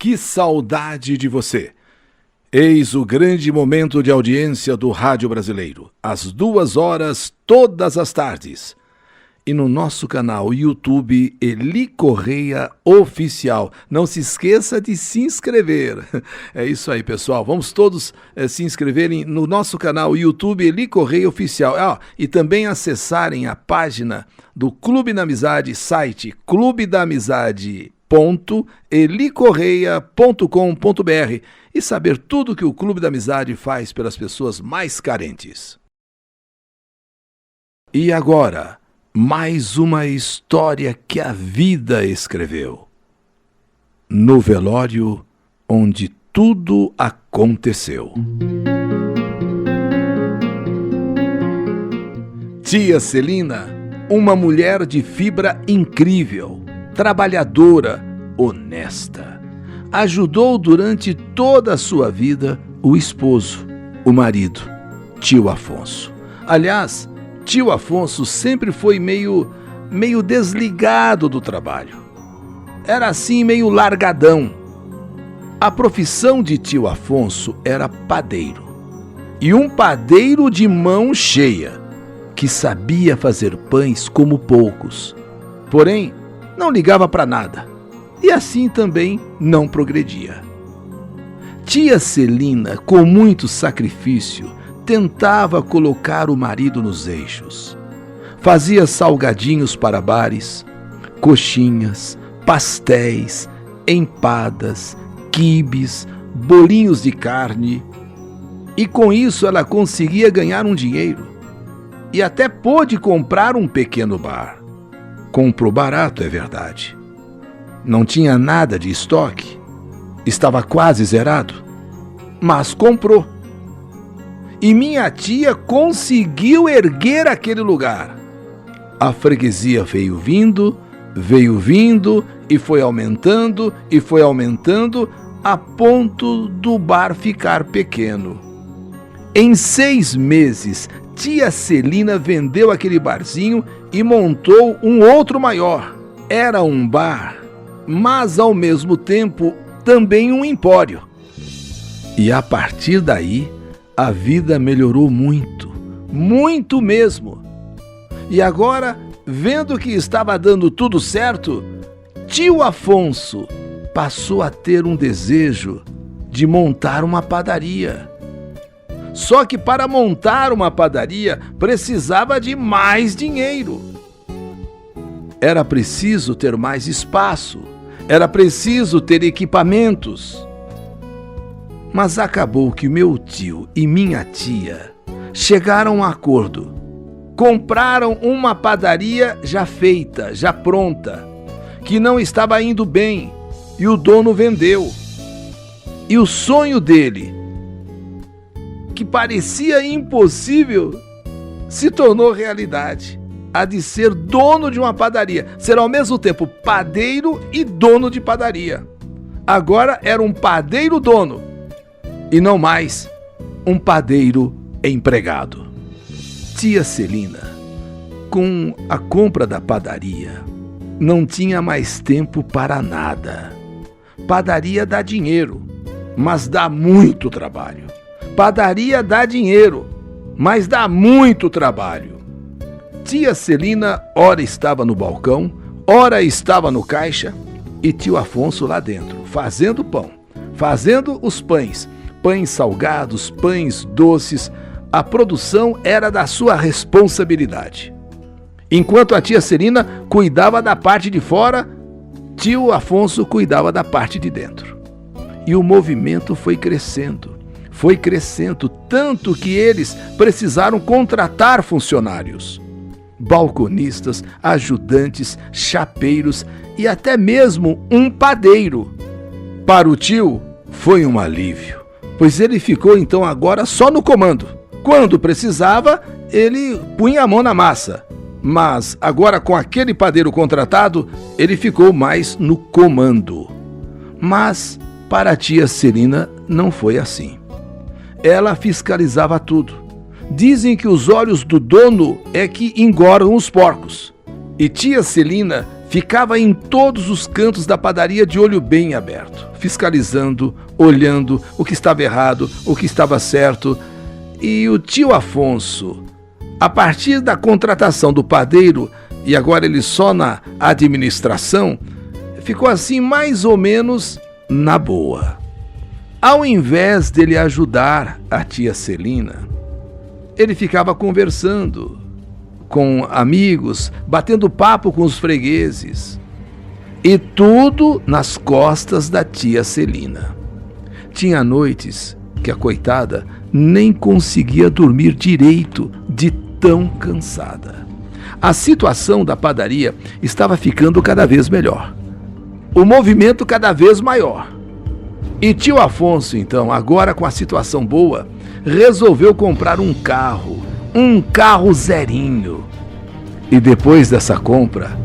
que saudade de você! Eis o grande momento de audiência do Rádio Brasileiro, às 2 horas, todas as tardes. E no nosso canal YouTube, Eli Correia Oficial. Não se esqueça de se inscrever. É isso aí, pessoal. Vamos todos se inscreverem no nosso canal YouTube, Eli Correia Oficial. E também acessarem a página do Clube da Amizade, site clubedaamizade.elicorreia.com.br e saber tudo que o Clube da Amizade faz pelas pessoas mais carentes. E agora, mais uma história que a vida escreveu. No velório onde tudo aconteceu. Tia Celina, uma mulher de fibra incrível, trabalhadora, honesta. Ajudou durante toda a sua vida o esposo, o marido, tio Afonso. Aliás, tio Afonso sempre foi meio desligado do trabalho. Era assim meio largadão. A profissão de tio Afonso era padeiro. E um padeiro de mão cheia, que sabia fazer pães como poucos. Porém, não ligava para nada. E assim também não progredia. Tia Celina, com muito sacrifício, tentava colocar o marido nos eixos. Fazia salgadinhos para bares, coxinhas, pastéis, empadas, quibes, bolinhos de carne. E com isso ela conseguia ganhar um dinheiro. E até pôde comprar um pequeno bar. Comprou barato, é verdade. Não tinha nada de estoque. Estava quase zerado. Mas comprou. E minha tia conseguiu erguer aquele lugar. A freguesia veio vindo e foi aumentando, a ponto do bar ficar pequeno. Em 6 meses, tia Celina vendeu aquele barzinho e montou um outro maior. Era um bar, mas ao mesmo tempo também um empório. E a partir daí, a vida melhorou muito, muito mesmo. E agora, vendo que estava dando tudo certo, tio Afonso passou a ter um desejo de montar uma padaria. Só que para montar uma padaria precisava de mais dinheiro. Era preciso ter mais espaço, era preciso ter equipamentos. Mas acabou que meu tio e minha tia chegaram a um acordo. Compraram uma padaria já feita, já pronta, que não estava indo bem, e o dono vendeu. E o sonho dele, que parecia impossível, se tornou realidade. A de ser dono de uma padaria, ser ao mesmo tempo padeiro e dono de padaria. Agora era um padeiro dono, e não mais um padeiro empregado. Tia Celina, com a compra da padaria, não tinha mais tempo para nada. Padaria dá dinheiro, mas dá muito trabalho. Padaria dá dinheiro, mas dá muito trabalho. Tia Celina ora estava no balcão, ora estava no caixa, e tio Afonso lá dentro, fazendo pão, fazendo os pães salgados, pães doces. A produção era da sua responsabilidade. Enquanto a tia Celina cuidava da parte de fora, tio Afonso cuidava da parte de dentro. E o movimento foi crescendo, tanto que eles precisaram contratar funcionários. Balconistas, ajudantes, chapeiros e até mesmo um padeiro. Para o tio, foi um alívio, pois ele ficou então agora só no comando. Quando precisava, ele punha a mão na massa. Mas agora com aquele padeiro contratado, ele ficou mais no comando. Mas para a tia Celina não foi assim. Ela fiscalizava tudo. Dizem que os olhos do dono é que engordam os porcos. E tia Celina ficava em todos os cantos da padaria de olho bem aberto, fiscalizando, olhando o que estava errado, o que estava certo. E o tio Afonso, a partir da contratação do padeiro, e agora ele só na administração, ficou assim mais ou menos na boa. Ao invés dele ajudar a tia Celina, ele ficava conversando com amigos, batendo papo com os fregueses. E tudo nas costas da tia Celina. Tinha noites que a coitada nem conseguia dormir direito de tão cansada. A situação da padaria estava ficando cada vez melhor. O movimento cada vez maior. E tio Afonso, então, agora com a situação boa, resolveu comprar um carro zerinho. E depois dessa compra,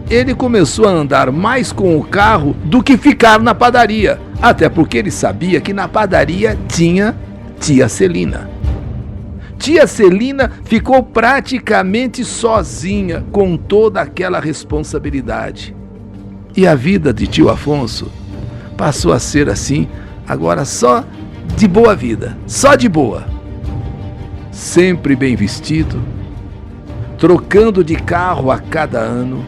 ele começou a andar mais com o carro do que ficar na padaria, até porque ele sabia que na padaria tinha tia Celina. Tia Celina ficou praticamente sozinha com toda aquela responsabilidade. E a vida de tio Afonso passou a ser assim, agora só de boa vida, só de boa. Sempre bem vestido, trocando de carro a cada ano.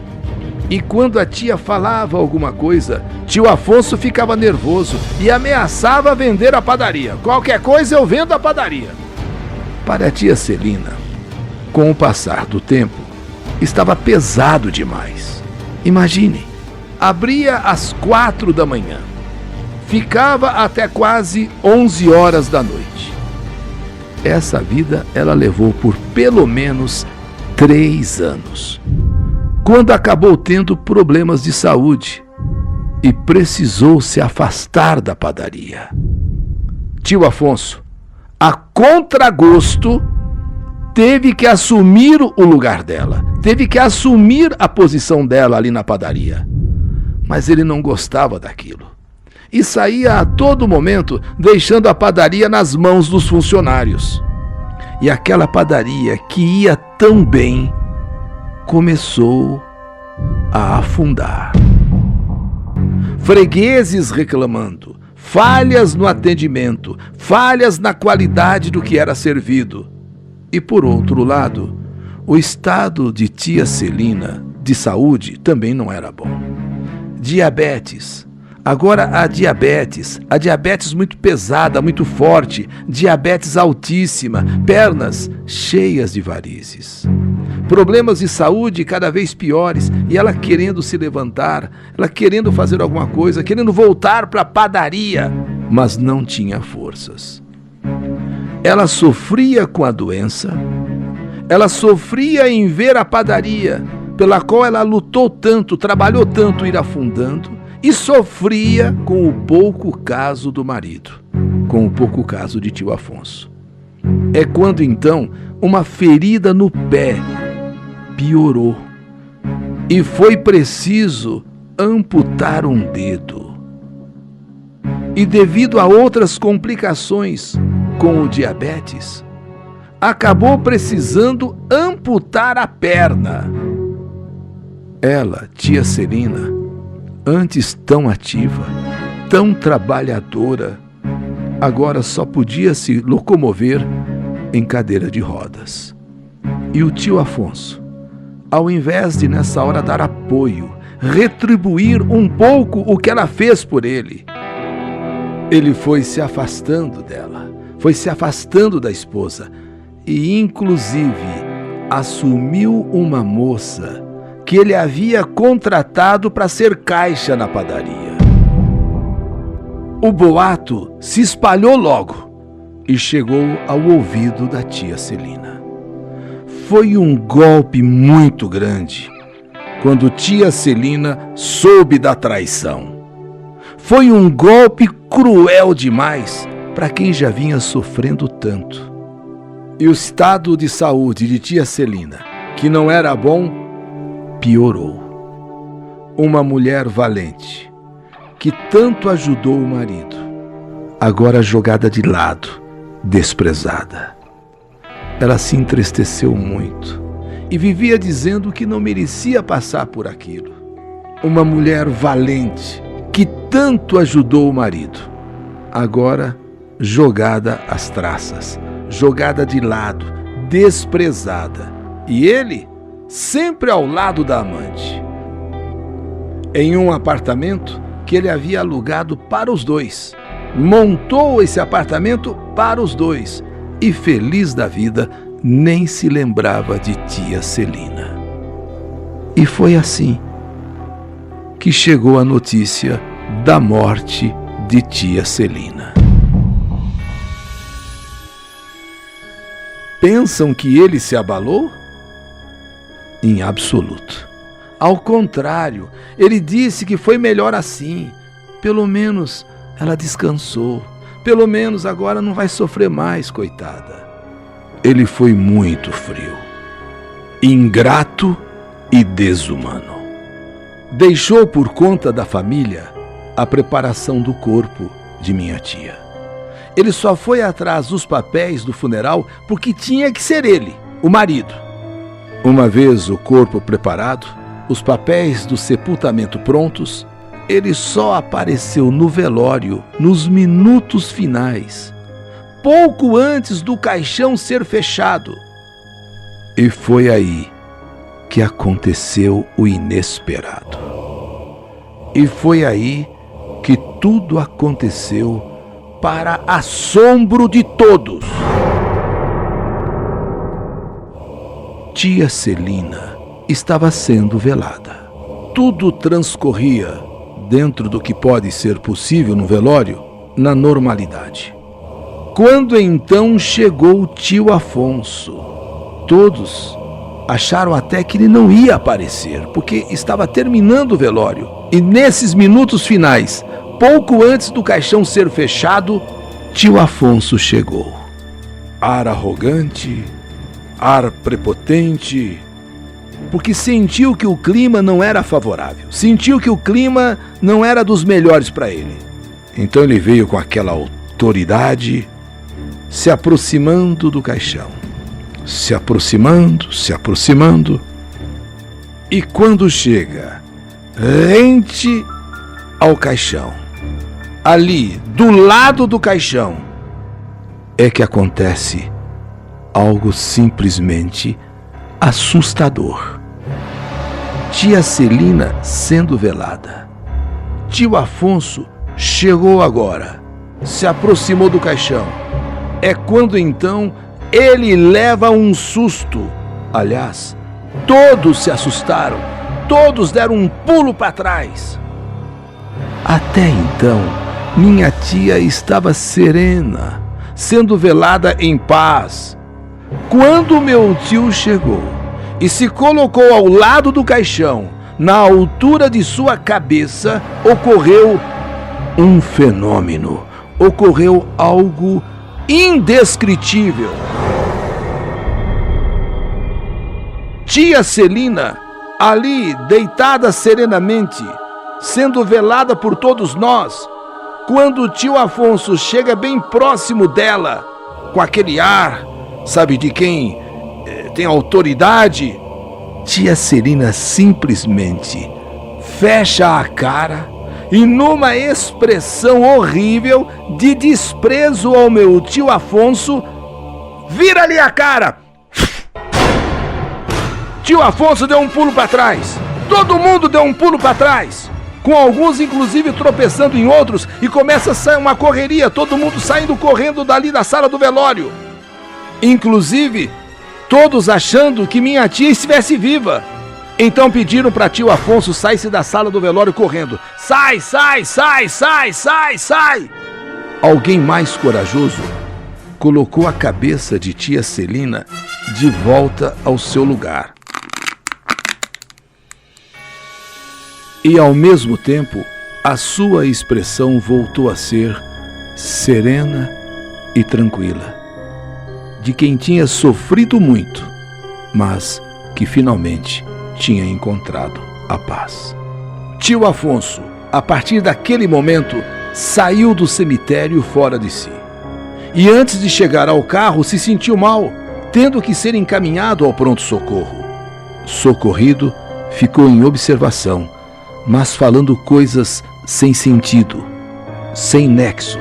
E quando a tia falava alguma coisa, tio Afonso ficava nervoso e ameaçava vender a padaria. Qualquer coisa eu vendo a padaria. Para a tia Celina, com o passar do tempo, estava pesado demais. Imagine, abria às 4 da manhã, ficava até quase 11 horas da noite. Essa vida ela levou por pelo menos 3 anos, quando acabou tendo problemas de saúde e precisou se afastar da padaria. Tio Afonso, a contragosto, teve que assumir o lugar dela, teve que assumir a posição dela ali na padaria. Mas ele não gostava daquilo e saía a todo momento deixando a padaria nas mãos dos funcionários. E aquela padaria que ia tão bem começou a afundar. Fregueses reclamando, falhas no atendimento, falhas na qualidade do que era servido. E por outro lado, o estado de tia Celina de saúde também não era bom. Diabetes. Agora a diabetes muito pesada, muito forte, diabetes altíssima, pernas cheias de varizes. Problemas de saúde cada vez piores e ela querendo se levantar, ela querendo fazer alguma coisa, querendo voltar para a padaria, mas não tinha forças. Ela sofria com a doença, ela sofria em ver a padaria, pela qual ela lutou tanto, trabalhou tanto ir afundando, e sofria com o pouco caso do marido, com o pouco caso de tio Afonso. É quando então uma ferida no pé piorou e foi preciso amputar um dedo. E devido a outras complicações com o diabetes, acabou precisando amputar a perna. Ela, tia Celina, antes tão ativa, tão trabalhadora, agora só podia se locomover em cadeira de rodas. E o tio Afonso, ao invés de nessa hora dar apoio, retribuir um pouco o que ela fez por ele, ele foi se afastando dela, foi se afastando da esposa e inclusive assumiu uma moça que ele havia contratado para ser caixa na padaria. O boato se espalhou logo e chegou ao ouvido da tia Celina. Foi um golpe muito grande quando tia Celina soube da traição. Foi um golpe cruel demais para quem já vinha sofrendo tanto. E o estado de saúde de tia Celina, que não era bom, piorou. Uma mulher valente, que tanto ajudou o marido, agora jogada de lado, desprezada. Ela se entristeceu muito e vivia dizendo que não merecia passar por aquilo. Uma mulher valente que tanto ajudou o marido, agora jogada às traças, jogada de lado, desprezada, e ele sempre ao lado da amante. Em um apartamento que ele havia alugado para os dois, montou esse apartamento para os dois e, feliz da vida, nem se lembrava de tia Celina. E foi assim que chegou a notícia da morte de tia Celina. Pensam que ele se abalou? Em absoluto. Ao contrário, ele disse que foi melhor assim. Pelo menos ela descansou. Pelo menos agora não vai sofrer mais, coitada. Ele foi muito frio, ingrato e desumano. Deixou por conta da família a preparação do corpo de minha tia. Ele só foi atrás dos papéis do funeral porque tinha que ser ele, o marido. Uma vez o corpo preparado, os papéis do sepultamento prontos, ele só apareceu no velório nos minutos finais, pouco antes do caixão ser fechado. E foi aí que aconteceu o inesperado. E foi aí que tudo aconteceu para assombro de todos. Tia Celina estava sendo velada. Tudo transcorria, dentro do que pode ser possível no velório, na normalidade. Quando então chegou o tio Afonso, todos acharam até que ele não ia aparecer, porque estava terminando o velório. E nesses minutos finais, pouco antes do caixão ser fechado, tio Afonso chegou. Ar arrogante, ar prepotente, porque sentiu que o clima não era favorável, sentiu que o clima não era dos melhores para ele. Então ele veio com aquela autoridade, se aproximando do caixão, se aproximando, e quando chega rente ao caixão, ali do lado do caixão, é que acontece algo simplesmente assustador. Tia Celina sendo velada. Tio Afonso chegou agora, se aproximou do caixão. É quando então ele leva um susto. Aliás, todos se assustaram, todos deram um pulo para trás. Até então, minha tia estava serena, sendo velada em paz. Quando meu tio chegou e se colocou ao lado do caixão, na altura de sua cabeça, ocorreu um fenômeno, ocorreu algo indescritível. Tia Celina, ali deitada serenamente, sendo velada por todos nós, quando o tio Afonso chega bem próximo dela, com aquele ar, sabe de quem tem autoridade, tia Celina simplesmente fecha a cara e, numa expressão horrível de desprezo ao meu tio Afonso, vira ali a cara. Tio Afonso deu um pulo para trás. Todo mundo deu um pulo para trás, com alguns inclusive tropeçando em outros, e começa a sair uma correria, todo mundo saindo correndo dali da sala do velório. Inclusive, todos achando que minha tia estivesse viva. Então pediram para tio Afonso sair-se da sala do velório correndo. Sai, sai, sai, sai, sai, sai! Alguém mais corajoso colocou a cabeça de tia Celina de volta ao seu lugar. E ao mesmo tempo, a sua expressão voltou a ser serena e tranquila, de quem tinha sofrido muito, mas que finalmente tinha encontrado a paz. Tio Afonso, a partir daquele momento, saiu do cemitério fora de si. E antes de chegar ao carro, se sentiu mal, tendo que ser encaminhado ao pronto-socorro. Socorrido, ficou em observação, mas falando coisas sem sentido, sem nexo.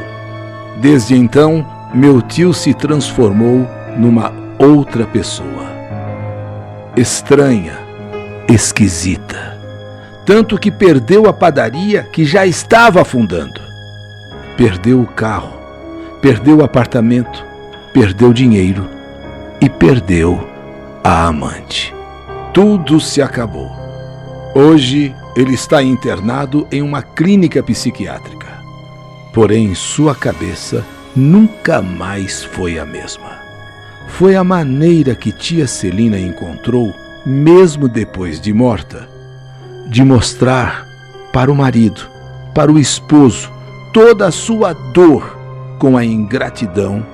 Desde então, meu tio se transformou numa outra pessoa. Estranha, esquisita. Tanto que perdeu a padaria que já estava afundando. Perdeu o carro, perdeu o apartamento, perdeu dinheiro e perdeu a amante. Tudo se acabou. Hoje ele está internado em uma clínica psiquiátrica. Porém, sua cabeça nunca mais foi a mesma. Foi a maneira que tia Celina encontrou, mesmo depois de morta, de mostrar para o marido, para o esposo, toda a sua dor com a ingratidão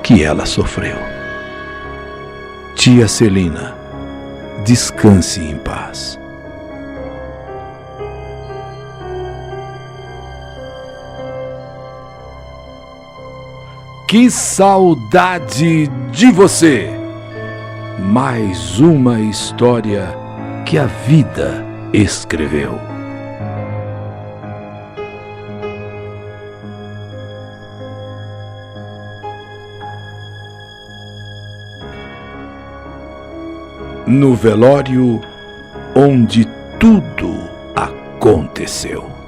que ela sofreu. Tia Celina, descanse em paz. Que saudade de você! Mais uma história que a vida escreveu. No velório onde tudo aconteceu.